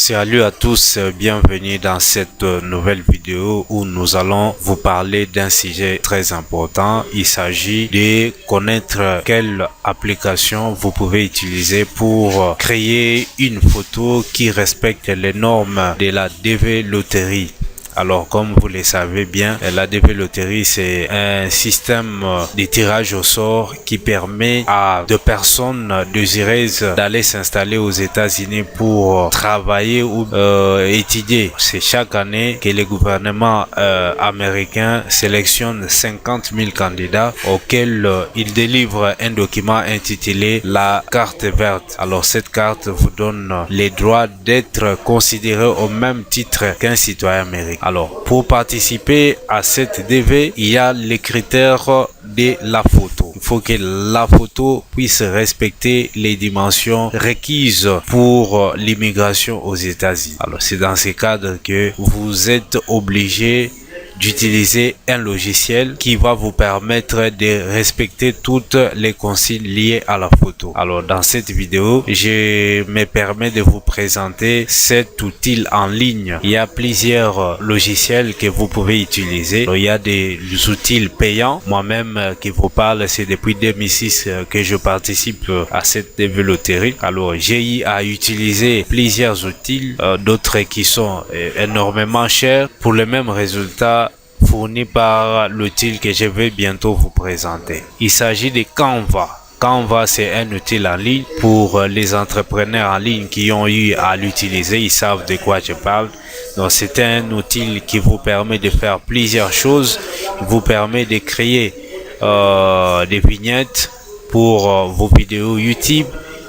Salut à tous, bienvenue dans cette nouvelle vidéo où nous allons vous parler d'un sujet très important. Il s'agit de connaître quelle application vous pouvez utiliser pour créer une photo qui respecte les normes de la DV Lottery. Alors, comme vous le savez bien, la DV Lottery, c'est un système de tirage au sort qui permet à des personnes désireuses d'aller s'installer aux États-Unis pour travailler ou étudier. C'est chaque année que le gouvernement américain sélectionne 50 000 candidats auxquels il délivre un document intitulé la carte verte. Alors, cette carte vous donne les droits d'être considéré au même titre qu'un citoyen américain. Alors, pour participer à cette DV, il y a les critères de la photo. Il faut que la photo puisse respecter les dimensions requises pour l'immigration aux États-Unis. Alors, c'est dans ce cadre que vous êtes obligé d'utiliser un logiciel qui va vous permettre de respecter toutes les consignes liées à la photo. Alors, dans cette vidéo, je me permets de vous présenter cet outil en ligne. Il y a plusieurs logiciels que vous pouvez utiliser. Alors, il y a des outils payants. Moi-même qui vous parle, c'est depuis 2006 que je participe à cette développerie. Alors, j'ai eu à utiliser plusieurs outils, d'autres qui sont énormément chers pour le même résultat fourni par l'outil que je vais bientôt vous présenter. Il s'agit de Canva. Canva, c'est un outil en ligne pour les entrepreneurs en ligne qui ont eu à l'utiliser. Ils savent de quoi je parle. Donc, c'est un outil qui vous permet de faire plusieurs choses. Il vous permet de créer des vignettes pour vos vidéos YouTube.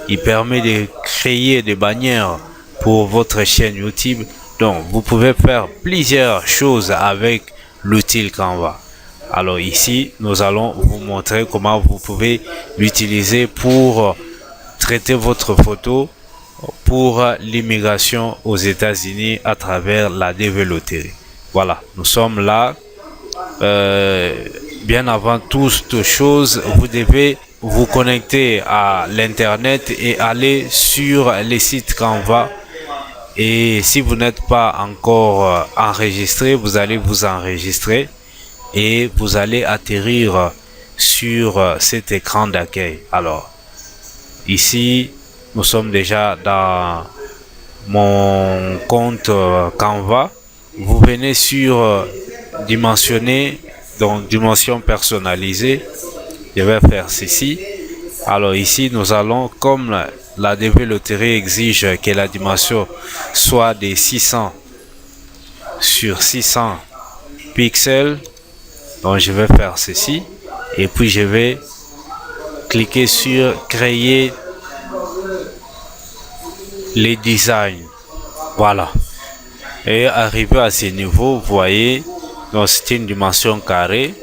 Il permet de créer des bannières pour votre chaîne YouTube. Donc, vous pouvez faire plusieurs choses avec l'outil Canva. Alors ici, nous allons vous montrer comment vous pouvez l'utiliser pour traiter votre photo pour l'immigration aux États-Unis à travers la DV Lottery. Voilà, nous sommes là. Bien avant toute chose, vous devez vous connecter à l'internet et aller sur les sites Canva. Et si vous n'êtes pas encore enregistré, vous allez vous enregistrer et vous allez atterrir sur cet écran d'accueil. Alors, ici, nous sommes déjà dans mon compte Canva. Vous venez sur dimensionner, donc dimension personnalisée. Je vais faire ceci. Alors ici, nous allons, comme la DV Lottery exige que la dimension soit de 600 sur 600 pixels, donc je vais faire ceci et puis je vais cliquer sur créer les designs. Voilà, et arrivé à ce niveau, vous voyez, donc c'est une dimension carrée.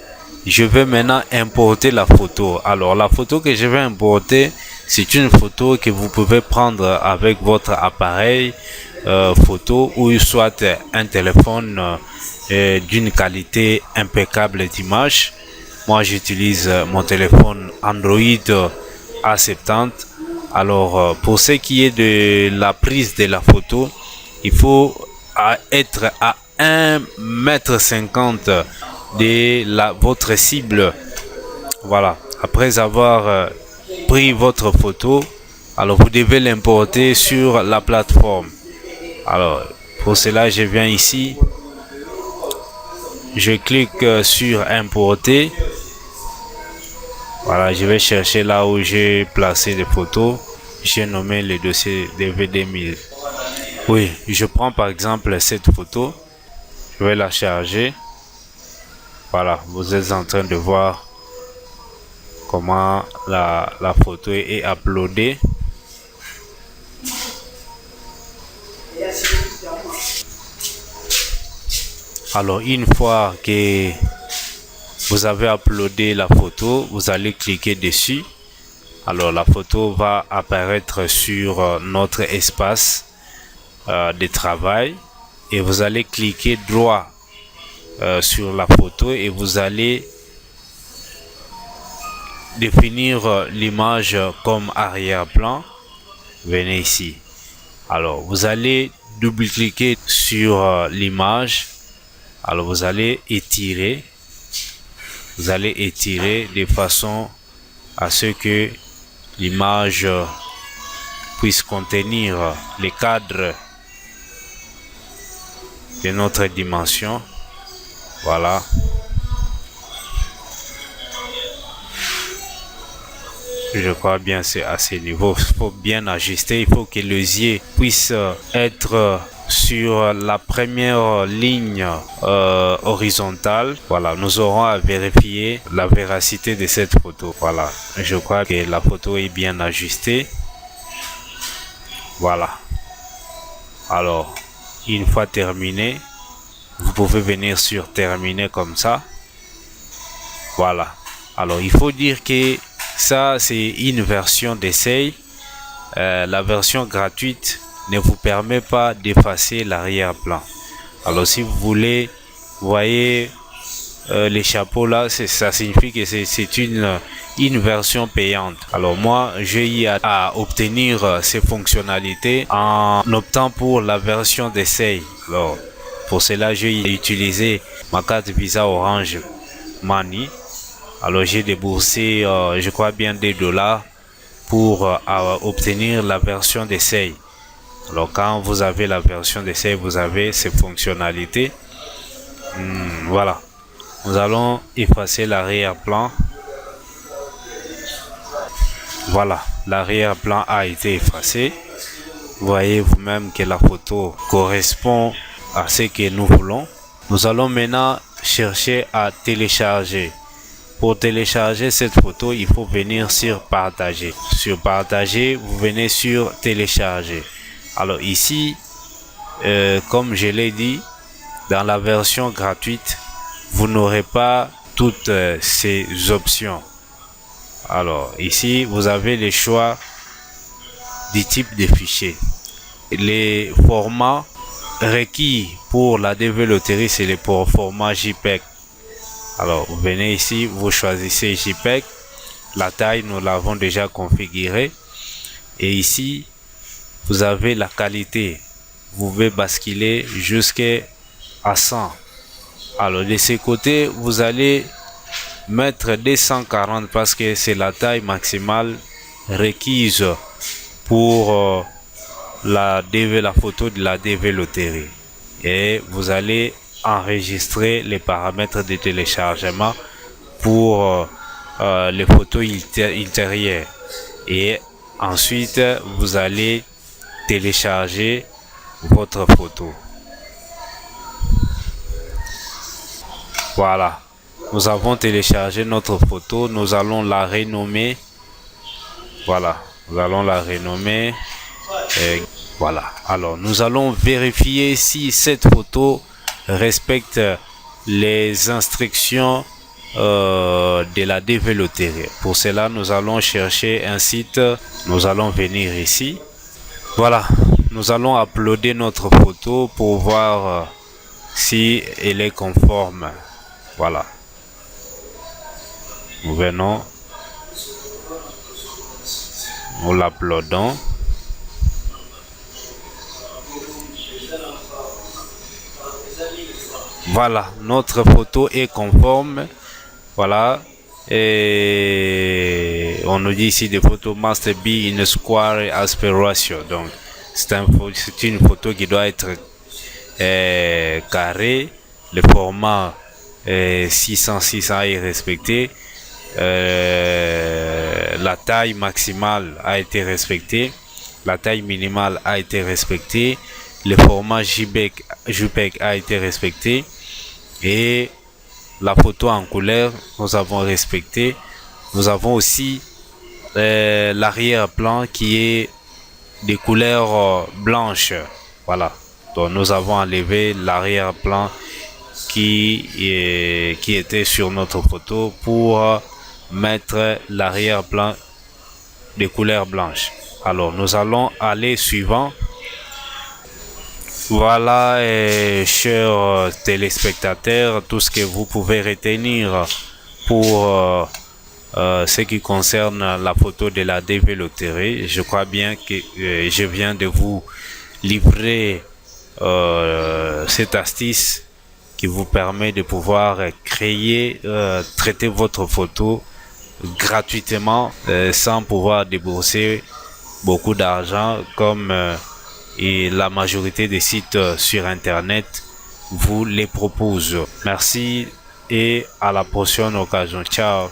Je vais maintenant importer la photo. Alors la photo que je vais importer, c'est une photo que vous pouvez prendre avec votre appareil photo ou soit un téléphone d'une qualité impeccable d'image. Moi, j'utilise mon téléphone Android A70. Alors, pour ce qui est de la prise de la photo, il faut être à 1,50 m de votre cible. Voilà, après avoir pris votre photo, alors vous devez l'importer sur la plateforme. Alors pour cela, je viens ici, je clique sur importer. Voilà, je vais chercher là où j'ai placé des photos. J'ai nommé le dossier DV2000. Oui, je prends par exemple cette photo, je vais la charger. Voilà, vous êtes en train de voir comment la photo est uploadée. Alors, une fois que vous avez uploadé la photo, vous allez cliquer dessus. Alors, la photo va apparaître sur notre espace de travail et vous allez cliquer droit sur la photo et vous allez définir l'image comme arrière-plan. Venez ici. Alors, vous allez double-cliquer sur l'image. Alors vous allez étirer. Vous allez étirer de façon à ce que l'image puisse contenir les cadres de notre dimension. Voilà. Je crois bien c'est à ce niveau. Il faut bien ajuster. Il faut que les yeux puissent être sur la première ligne horizontale. Voilà, nous aurons à vérifier la véracité de cette photo. Voilà, je crois que la photo est bien ajustée. Voilà. Alors, une fois terminé, vous pouvez venir sur terminer comme ça. Voilà. Alors, il faut dire que ça, c'est une version d'essai. La version gratuite ne vous permet pas d'effacer l'arrière-plan. Alors, si vous voulez, vous voyez les chapeaux là, ça signifie que c'est une version payante. Alors moi, j'ai eu à obtenir ces fonctionnalités en optant pour la version d'essai. Alors, pour cela, j'ai utilisé ma carte Visa Orange Money. Alors j'ai déboursé, je crois bien $2 pour obtenir la version d'essai. Alors quand vous avez la version d'essai, vous avez ces fonctionnalités. Voilà. Nous allons effacer l'arrière-plan. Voilà, l'arrière-plan a été effacé. Vous voyez vous-même que la photo correspond à ce que nous voulons. Nous allons maintenant chercher à télécharger. Pour télécharger cette photo, il faut venir sur partager. Sur partager, vous venez sur télécharger. Alors ici, comme je l'ai dit, dans la version gratuite, vous n'aurez pas toutes ces options. Alors ici, vous avez les choix du type de fichier. Les formats requis pour la développerie, c'est le format JPEG. Alors, vous venez ici, vous choisissez JPEG. La taille, nous l'avons déjà configurée. Et ici, vous avez la qualité. Vous pouvez basculer jusqu'à 100. Alors, de ce côté, vous allez mettre 240 parce que c'est la taille maximale requise pour la photo de la développerie. Et vous allez enregistrer les paramètres de téléchargement pour les photos intérieures et ensuite vous allez télécharger votre photo. Voilà, nous avons téléchargé notre photo, nous allons la renommer. Voilà, nous allons la renommer. Et voilà, alors nous allons vérifier si cette photo respecte les instructions de la développerie. Pour cela, nous allons chercher un site. Nous allons venir ici. Voilà, nous allons uploader notre photo pour voir si elle est conforme. Voilà. Nous venons. Nous l'uploadons. Voilà, notre photo est conforme. Voilà. Et on nous dit ici des photos must be in square aspect ratio. Donc, c'est une photo qui doit être carrée. Le format 600 est respecté. La taille maximale a été respectée. La taille minimale a été respectée. Le format JPEG a été respecté. Et la photo en couleur, nous avons respecté. Nous avons aussi l'arrière-plan qui est des couleurs blanches. Voilà. Donc nous avons enlevé l'arrière-plan qui était sur notre photo pour mettre l'arrière-plan de couleur blanche. Alors nous allons aller suivant. Voilà, chers téléspectateurs, tout ce que vous pouvez retenir pour ce qui concerne la photo de la développerie. Je crois bien que je viens de vous livrer cette astuce qui vous permet de pouvoir créer, traiter votre photo gratuitement sans pouvoir débourser beaucoup d'argent comme et la majorité des sites sur internet vous les proposent. Merci et à la prochaine occasion. Ciao.